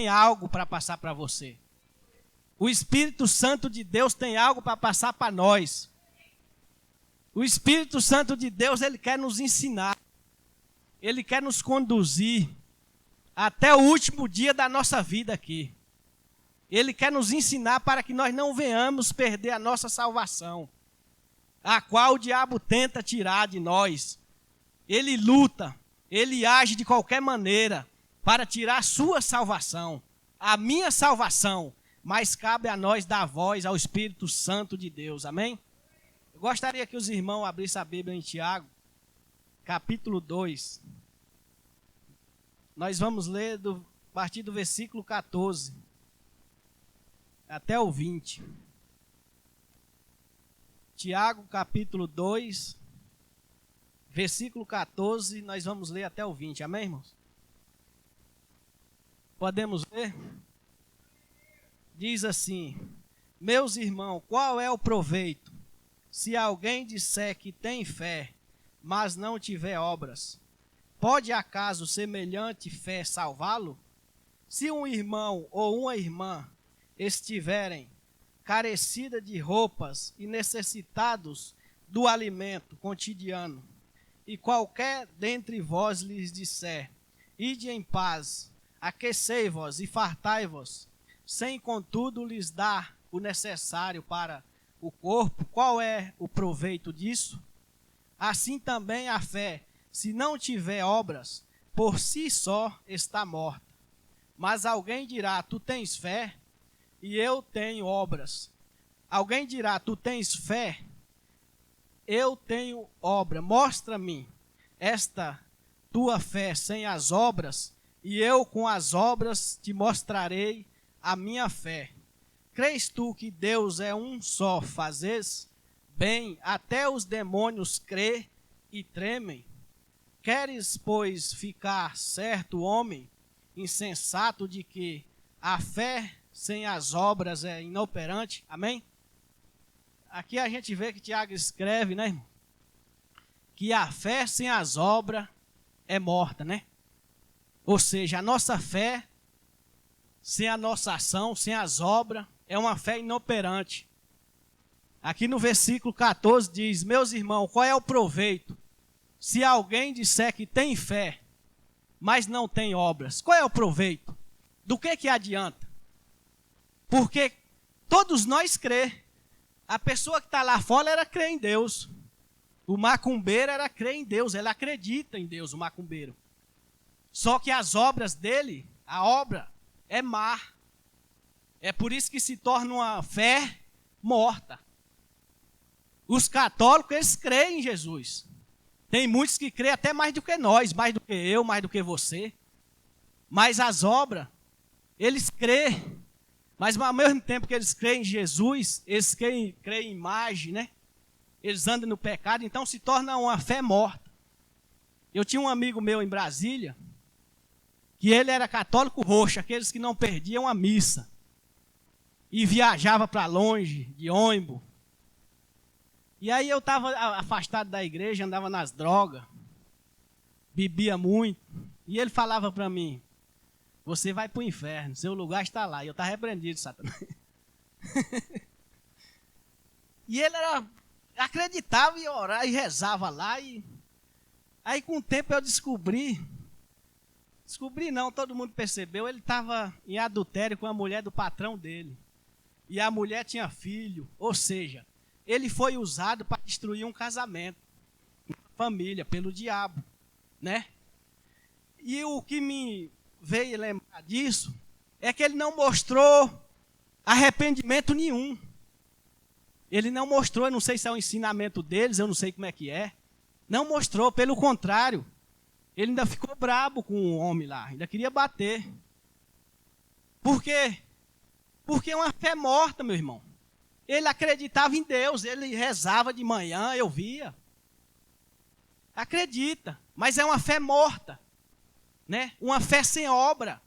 tem algo para passar para você. O Espírito Santo de Deus tem algo para passar para nós. O Espírito Santo de Deus, ele quer nos ensinar. Ele quer nos conduzir até o último dia da nossa vida aqui. Ele quer nos ensinar para que nós não venhamos perder a nossa salvação, a qual o diabo tenta tirar de nós. Ele luta, ele age de qualquer maneira para tirar a sua salvação, a minha salvação, mas cabe a nós dar voz ao Espírito Santo de Deus, amém? Eu gostaria que os irmãos abrissem a Bíblia em Tiago, capítulo 2. Nós vamos ler a partir do versículo 14 até o 20. Tiago, capítulo 2, versículo 14, nós vamos ler até o 20, amém, irmãos? Podemos ler? Diz assim: meus irmãos, qual é o proveito, se alguém disser que tem fé, mas não tiver obras? Pode acaso semelhante fé salvá-lo? Se um irmão ou uma irmã estiverem carecida de roupas e necessitados do alimento cotidiano, e qualquer dentre vós lhes disser: ide em paz, aquecei-vos e fartai-vos, sem contudo lhes dar o necessário para o corpo, qual é o proveito disso? Assim também a fé, se não tiver obras, por si só está morta. Mas alguém dirá: tu tens fé, e eu tenho obras. Alguém dirá: tu tens fé, eu tenho obra. Mostra-me esta tua fé sem as obras, e eu com as obras te mostrarei a minha fé. Crês tu que Deus é um só, fazes? Bem, até os demônios crê e tremem. Queres, pois, ficar certo, homem insensato, de que a fé sem as obras é inoperante? Amém? Aqui a gente vê que Tiago escreve, né, irmão? Que a fé sem as obras é morta, né? Ou seja, a nossa fé sem a nossa ação, sem as obras, é uma fé inoperante. Aqui no versículo 14 diz: meus irmãos, qual é o proveito, se alguém disser que tem fé, mas não tem obras? Qual é o proveito? Do que adianta? Porque todos nós crê. A pessoa que está lá fora, ela crê em Deus. O macumbeiro, ela crê em Deus, ela acredita em Deus, o macumbeiro. Só que as obras dele, a obra é má. É por isso que se torna uma fé morta. Os católicos, eles creem em Jesus. Tem muitos que creem até mais do que nós, mais do que eu, mais do que você. Mas as obras, eles creem. Mas ao mesmo tempo que eles creem em Jesus, eles creem em imagem, né? Eles andam no pecado, então se torna uma fé morta. Eu tinha um amigo meu em Brasília, que ele era católico roxo, aqueles que não perdiam a missa. E viajava para longe, de ônibus. E aí eu estava afastado da igreja, andava nas drogas, bebia muito. E ele falava para mim: você vai para o inferno, seu lugar está lá. E eu estava repreendido, Satanás. E ele acreditava e orava e rezava lá. Aí com o tempo eu descobri não, todo mundo percebeu, ele estava em adultério com a mulher do patrão dele. E a mulher tinha filho, ou seja, ele foi usado para destruir um casamento, uma família, pelo diabo, né? E o que me veio lembrar disso é que ele não mostrou arrependimento nenhum. Ele não mostrou, eu não sei se é o ensinamento deles, eu não sei como é que é. Não mostrou, pelo contrário. Ele ainda ficou brabo com o homem lá, ainda queria bater. Por quê? Porque é uma fé morta, meu irmão. Ele acreditava em Deus, ele rezava de manhã, eu via. Acredita, mas é uma fé morta, né? Uma fé sem obra.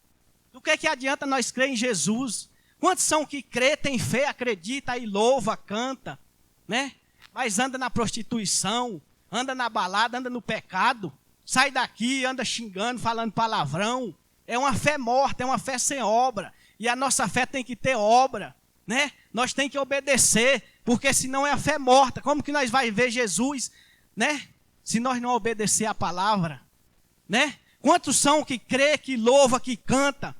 Do que adianta nós crer em Jesus? Quantos são que crê, tem fé, acredita e louva, canta, né? Mas anda na prostituição, anda na balada, anda no pecado, sai daqui, anda xingando, falando palavrão, É uma fé morta, é uma fé sem obra. E a nossa fé tem que ter obra, né? Nós tem que obedecer, porque senão é a fé morta. Como que nós vai ver Jesus, né? Se nós não obedecer a palavra, né? Quantos são que crê, que louva, que canta,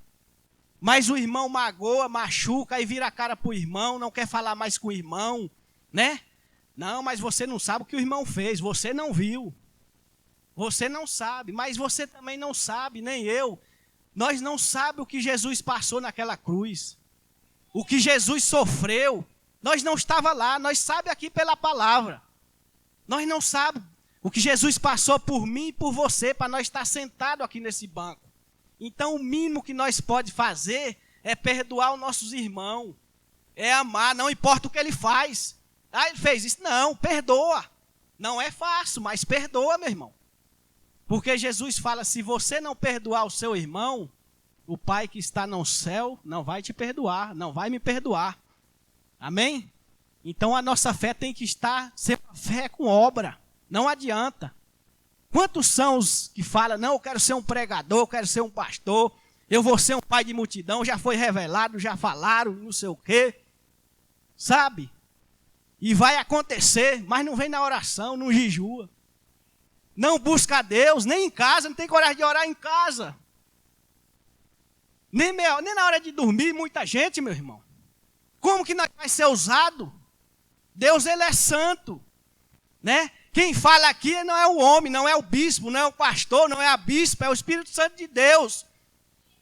mas o irmão magoa, machuca, aí vira a cara para o irmão, não quer falar mais com o irmão, né? Não, mas você não sabe o que o irmão fez, você não viu. Você não sabe, mas você também não sabe, nem eu. Nós não sabemos o que Jesus passou naquela cruz. O que Jesus sofreu. Nós não estava lá, nós sabemos aqui pela palavra. Nós não sabemos o que Jesus passou por mim e por você, para nós estar sentados aqui nesse banco. Então o mínimo que nós pode fazer é perdoar os nossos irmãos. É amar, não importa o que ele faz. Ah, ele fez isso? Não, perdoa. Não é fácil, mas perdoa, meu irmão. Porque Jesus fala, se você não perdoar o seu irmão, o Pai que está no céu não vai te perdoar, não vai me perdoar. Amém? Então a nossa fé tem que estar, ser uma fé com obra. Não adianta. Quantos são os que falam, não, eu quero ser um pregador, eu quero ser um pastor, eu vou ser um pai de multidão, já foi revelado, já falaram, não sei o quê. Sabe? E vai acontecer, mas não vem na oração, não jejua. Não busca a Deus, nem em casa, não tem coragem de orar em casa. Nem na hora de dormir, muita gente, meu irmão. Como que nós vai ser usado? Deus, ele é santo, né? Quem fala aqui não é o homem, não é o bispo, não é o pastor, não é a bispa, é o Espírito Santo de Deus.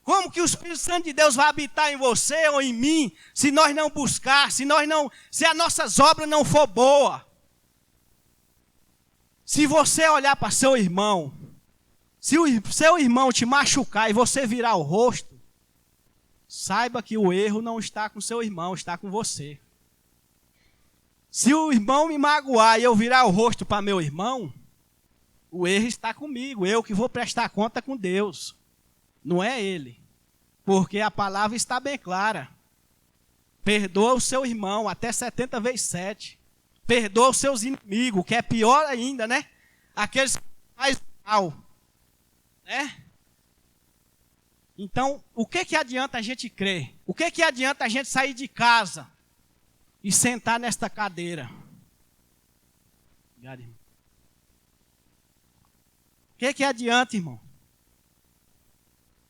Como que o Espírito Santo de Deus vai habitar em você ou em mim, se nós não buscar, se as nossas obras não for boa? Se você olhar para seu irmão, se o seu irmão te machucar e você virar o rosto, saiba que o erro não está com seu irmão, está com você. Se o irmão me magoar e eu virar o rosto para meu irmão, o erro está comigo, eu que vou prestar conta com Deus, não é ele. Porque a palavra está bem clara. Perdoa o seu irmão até 70 vezes 7. Perdoa os seus inimigos, que é pior ainda, né? Aqueles que fazem mal, né? Então, o que adianta a gente crer? O que adianta a gente sair de casa e sentar nesta cadeira? Obrigado, irmão. O que adianta, irmão?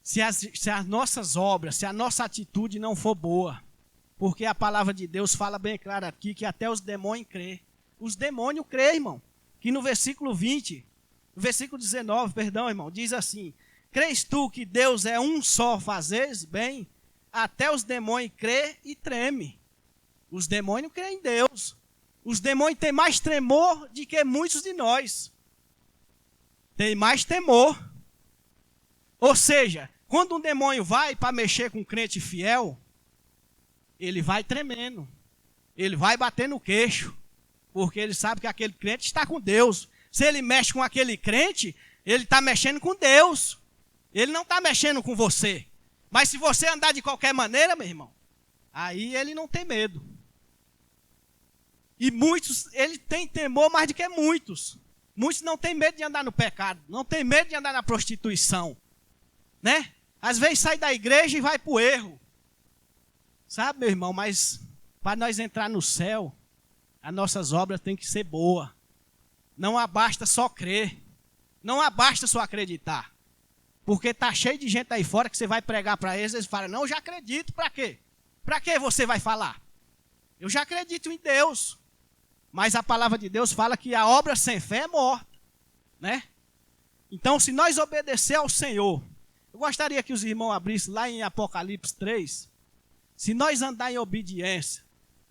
Se as nossas obras, se a nossa atitude não for boa. Porque a palavra de Deus fala bem claro aqui que até os demônios crê. Os demônios crê, irmão. Que no versículo 20, no versículo 19, perdão, irmão, diz assim: crês tu que Deus é um só, fazes bem? Até os demônios crê e treme. Os demônios creem em Deus. Os demônios têm mais tremor do que muitos de nós. Tem mais temor. Ou seja, quando um demônio vai para mexer com um crente fiel, ele vai tremendo. Ele vai bater no queixo. Porque ele sabe que aquele crente está com Deus. Se ele mexe com aquele crente, ele está mexendo com Deus. Ele não está mexendo com você. Mas se você andar de qualquer maneira, meu irmão, aí ele não tem medo. E muitos, ele tem temor mais do que muitos. Muitos não têm medo de andar no pecado. Não têm medo de andar na prostituição. Né? Às vezes sai da igreja e vai para o erro. Sabe, meu irmão, mas para nós entrar no céu, as nossas obras têm que ser boas. Não basta só crer. Não basta só acreditar. Porque está cheio de gente aí fora que você vai pregar para eles falam, não, eu já acredito, para quê? Para que você vai falar? Eu já acredito em Deus. Mas a palavra de Deus fala que a obra sem fé é morta. Né? Então, se nós obedecer ao Senhor, eu gostaria que os irmãos abrissem lá em Apocalipse 3. Se nós andar em obediência,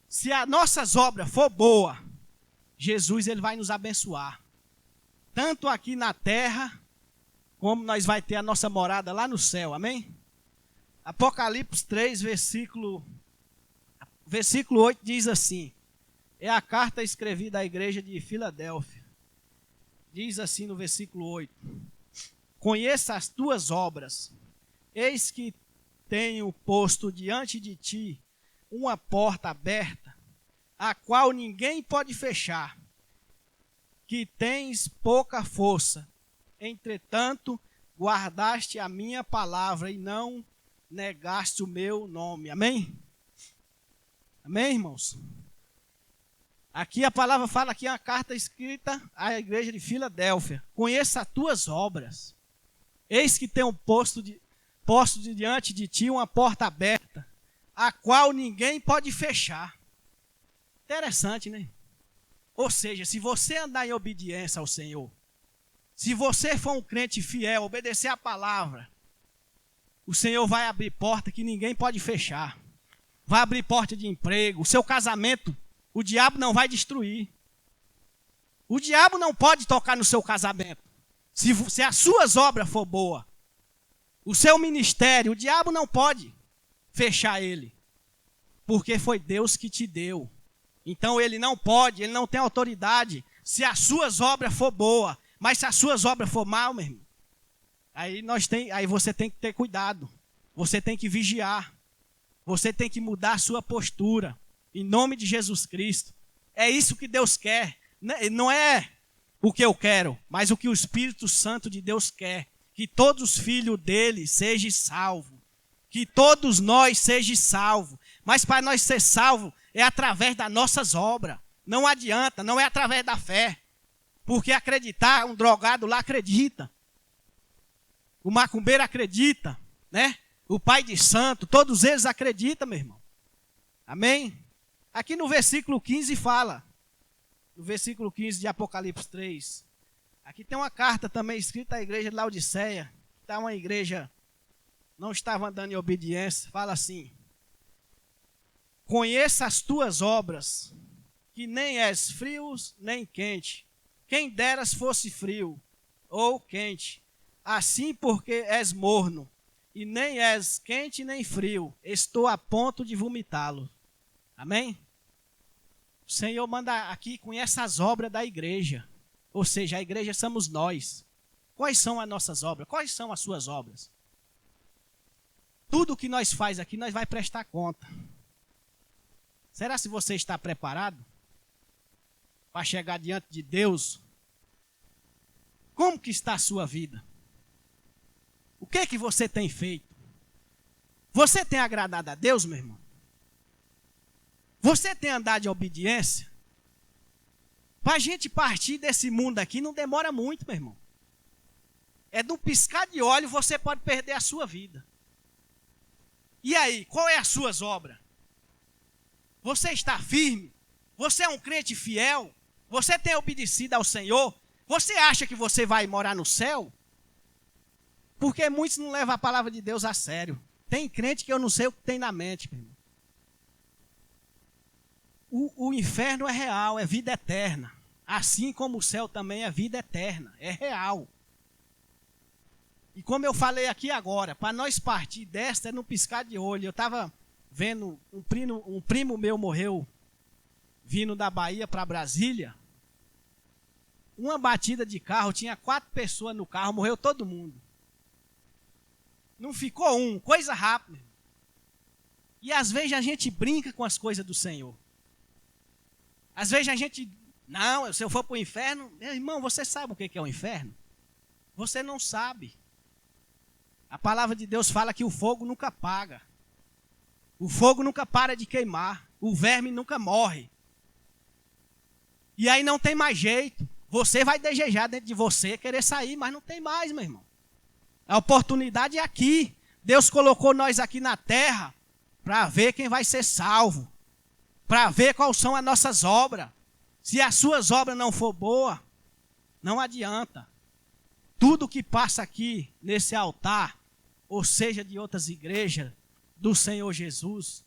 se as nossas obras for boa, Jesus ele vai nos abençoar. Tanto aqui na terra, como nós vai ter a nossa morada lá no céu. Amém? Apocalipse 3, versículo 8 diz assim. É a carta escrevida à igreja de Filadélfia. Diz assim no versículo 8. Conheça as tuas obras. Eis que tenho posto diante de ti uma porta aberta, a qual ninguém pode fechar, que tens pouca força. Entretanto, guardaste a minha palavra e não negaste o meu nome. Amém? Amém, irmãos? Aqui a palavra fala aqui, uma carta escrita à igreja de Filadélfia. Conheça as tuas obras. Eis que tenho posto diante de ti uma porta aberta, a qual ninguém pode fechar. Interessante, né? Ou seja, se você andar em obediência ao Senhor, se você for um crente fiel, obedecer a palavra, o Senhor vai abrir porta que ninguém pode fechar. Vai abrir porta de emprego. O seu casamento, o diabo não vai destruir. O diabo não pode tocar no seu casamento. Se as suas obras for boa, o seu ministério, o diabo não pode fechar ele. Porque foi Deus que te deu. Então ele não pode, ele não tem autoridade. Se as suas obras for boa, mas se as suas obras for mal, meu irmão, aí você tem que ter cuidado. Você tem que vigiar. Você tem que mudar a sua postura. Em nome de Jesus Cristo. É isso que Deus quer. Não é o que eu quero, mas o que o Espírito Santo de Deus quer. Que todos os filhos dele sejam salvos. Que todos nós sejam salvos. Mas para nós ser salvos é através das nossas obras. Não adianta, não é através da fé. Porque acreditar, um drogado lá acredita. O macumbeiro acredita, né? O pai de santo, todos eles acreditam, meu irmão. Amém? Aqui no versículo 15 fala, no versículo 15 de Apocalipse 3, aqui tem uma carta também escrita à igreja de Laodiceia, está uma igreja, não estava andando em obediência, fala assim: conheça as tuas obras, que nem és frio nem quente, quem deras fosse frio ou quente, assim porque és morno, e nem és quente nem frio, estou a ponto de vomitá-lo. Amém? O Senhor manda aqui, conhece as obras da igreja. Ou seja, a igreja somos nós. Quais são as nossas obras? Quais são as suas obras? Tudo que nós faz aqui, nós vai prestar conta. Será se você está preparado para chegar diante de Deus? Como que está a sua vida? O que é que você tem feito? Você tem agradado a Deus, meu irmão? Você tem andado em obediência? Para a gente partir desse mundo aqui não demora muito, meu irmão. É de um piscar de olho você pode perder a sua vida. E aí, qual é as suas obras? Você está firme? Você é um crente fiel? Você tem obedecido ao Senhor? Você acha que você vai morar no céu? Porque muitos não levam a palavra de Deus a sério. Tem crente que eu não sei o que tem na mente, meu irmão. O inferno é real, é vida eterna. Assim como o céu também é vida eterna, é real. E como eu falei aqui agora, para nós partir desta é no piscar de olho. Eu estava vendo, um primo meu morreu vindo da Bahia para Brasília. Uma batida de carro, tinha 4 pessoas no carro, morreu todo mundo. Não ficou um, coisa rápida. E às vezes a gente brinca com as coisas do Senhor. Às vezes a gente, não, se eu for para o inferno, meu irmão, você sabe o que é o inferno? Você não sabe. A palavra de Deus fala que o fogo nunca apaga. O fogo nunca para de queimar. O verme nunca morre. E aí não tem mais jeito. Você vai desejar dentro de você, querer sair, mas não tem mais, meu irmão. A oportunidade é aqui. Deus colocou nós aqui na terra para ver quem vai ser salvo. Para ver quais são as nossas obras. Se as suas obras não for boas, não adianta. Tudo que passa aqui nesse altar, ou seja, de outras igrejas do Senhor Jesus,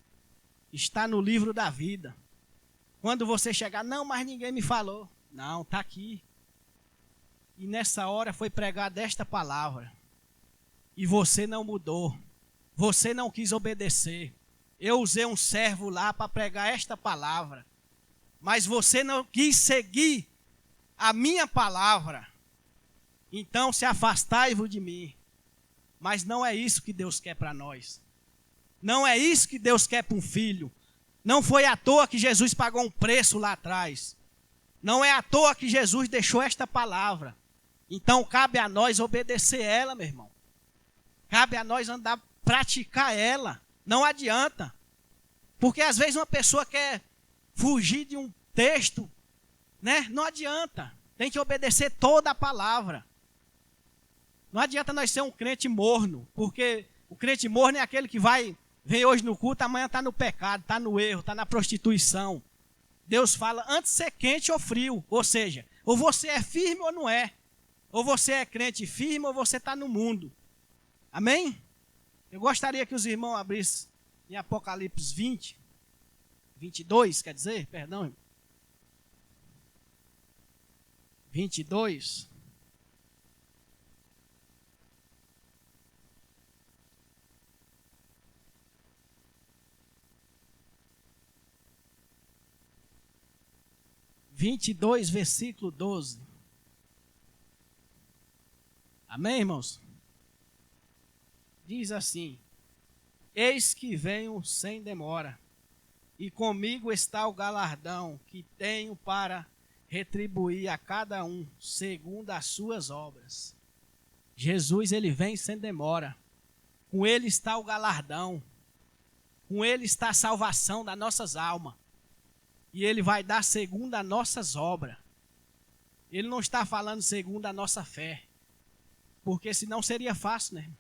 está no livro da vida. Quando você chegar, não, mas ninguém me falou. Não, está aqui. E nessa hora foi pregada esta palavra. E você não mudou. Você não quis obedecer. Eu usei um servo lá para pregar esta palavra. Mas você não quis seguir a minha palavra. Então se afastai-vos de mim. Mas não é isso que Deus quer para nós. Não é isso que Deus quer para um filho. Não foi à toa que Jesus pagou um preço lá atrás. Não é à toa que Jesus deixou esta palavra. Então cabe a nós obedecer ela, meu irmão. Cabe a nós andar, praticar ela. Não adianta. Porque às vezes uma pessoa quer fugir de um texto, né? Não adianta. Tem que obedecer toda a palavra. Não adianta nós ser um crente morno, porque o crente morno é aquele que vem hoje no culto, amanhã está no pecado, está no erro, está na prostituição. Deus fala antes de ser quente ou frio. Ou seja, ou você é firme ou não é. Ou você é crente firme ou você está no mundo. Amém? Eu gostaria que os irmãos abrissem em Apocalipse 20, 22, quer dizer, perdão. 22. Versículo 12. Amém, irmãos? Diz assim: eis que venho sem demora, e comigo está o galardão que tenho para retribuir a cada um segundo as suas obras. Jesus, ele vem sem demora. Com ele está o galardão. Com ele está a salvação das nossas almas. E ele vai dar segundo as nossas obras. Ele não está falando segundo a nossa fé. Porque senão seria fácil, né?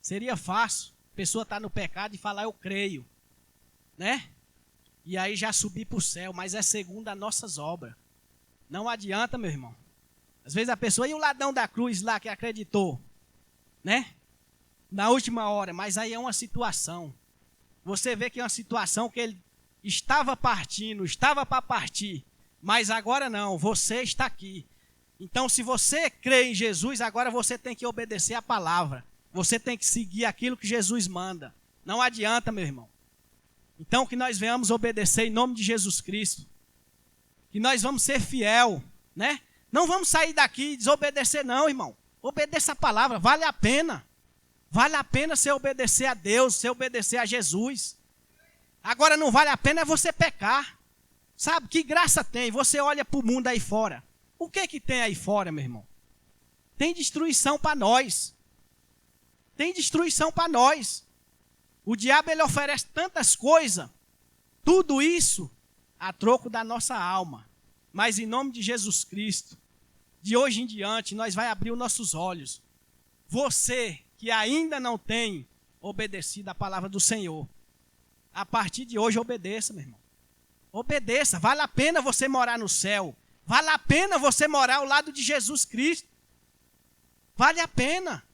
Seria fácil a pessoa estar no pecado e falar eu creio, né? E aí já subir para o céu, mas é segundo as nossas obras. Não adianta, meu irmão. Às vezes a pessoa, e o ladrão da cruz lá que acreditou, né? Na última hora, mas aí é uma situação. Você vê que é uma situação que ele estava partindo, estava para partir, mas agora não, você está aqui. Então, se você crê em Jesus, agora você tem que obedecer a palavra. Você tem que seguir aquilo que Jesus manda. Não adianta, meu irmão. Então, que nós venhamos obedecer em nome de Jesus Cristo. Que nós vamos ser fiel, né? Não vamos sair daqui e desobedecer não, irmão. Obedeça a palavra, vale a pena. Vale a pena você obedecer a Deus, você obedecer a Jesus. Agora não vale a pena é você pecar. Sabe, que graça tem? Você olha para o mundo aí fora. O que tem aí fora, meu irmão? Tem destruição para nós. Tem destruição para nós. O diabo, ele oferece tantas coisas. Tudo isso a troco da nossa alma. Mas em nome de Jesus Cristo, de hoje em diante, nós vai abrir os nossos olhos. Você que ainda não tem obedecido a palavra do Senhor, a partir de hoje obedeça, meu irmão. Obedeça, vale a pena você morar no céu. Vale a pena você morar ao lado de Jesus Cristo. Vale a pena.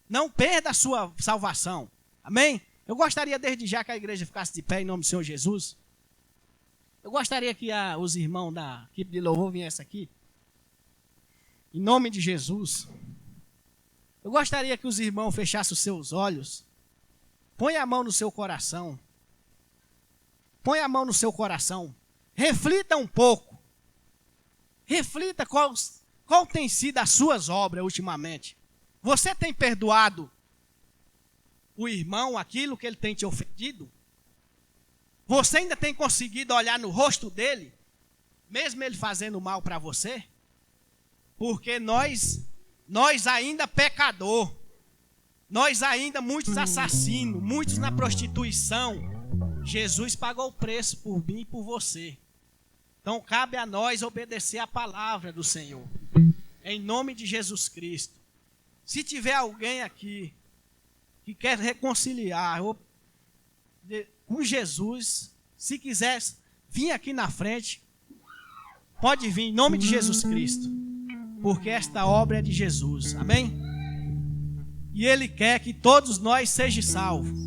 Não perda a sua salvação. Amém? Eu gostaria desde já que a igreja ficasse de pé em nome do Senhor Jesus. Eu gostaria que os irmãos da equipe de louvor viessem aqui. Em nome de Jesus. Eu gostaria que os irmãos fechassem os seus olhos. Põe a mão no seu coração. Põe a mão no seu coração. Reflita um pouco. Reflita qual tem sido as suas obras ultimamente. Você tem perdoado o irmão aquilo que ele tem te ofendido? Você ainda tem conseguido olhar no rosto dele, mesmo ele fazendo mal para você? Porque nós ainda pecador, nós ainda muitos assassinos, muitos na prostituição. Jesus pagou o preço por mim e por você. Então cabe a nós obedecer a palavra do Senhor. Em nome de Jesus Cristo. Se tiver alguém aqui que quer reconciliar com Jesus, se quiser vir aqui na frente, pode vir em nome de Jesus Cristo. Porque esta obra é de Jesus. Amém? E Ele quer que todos nós sejamos salvos.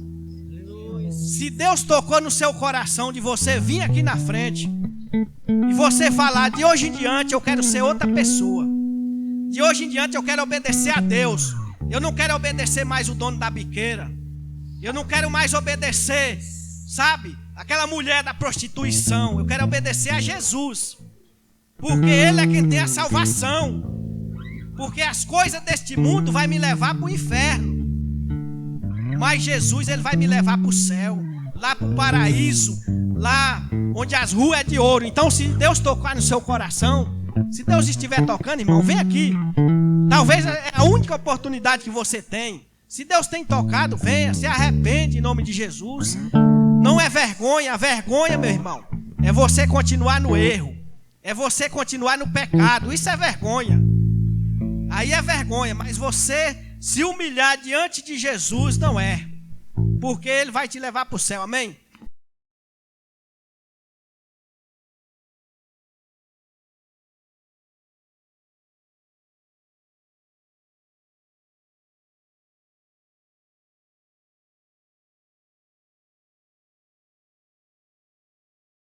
Se Deus tocou no seu coração de você vir aqui na frente e você falar, de hoje em diante eu quero ser outra pessoa. De hoje em diante eu quero obedecer a Deus. Eu não quero obedecer mais o dono da biqueira. Eu não quero mais obedecer, sabe, aquela mulher da prostituição. Eu quero obedecer a Jesus. Porque Ele é quem tem a salvação. Porque as coisas deste mundo vai me levar para o inferno. Mas Jesus, Ele vai me levar para o céu, lá para o paraíso, lá onde as ruas é de ouro. Então, se Deus tocar no seu coração, se Deus estiver tocando, irmão, vem aqui. Talvez é a única oportunidade que você tem. Se Deus tem tocado, venha, se arrepende em nome de Jesus. Não é vergonha. A vergonha, meu irmão, é você continuar no erro. É você continuar no pecado. Isso é vergonha. Aí é vergonha, mas você se humilhar diante de Jesus não é. Porque Ele vai te levar para o céu, amém?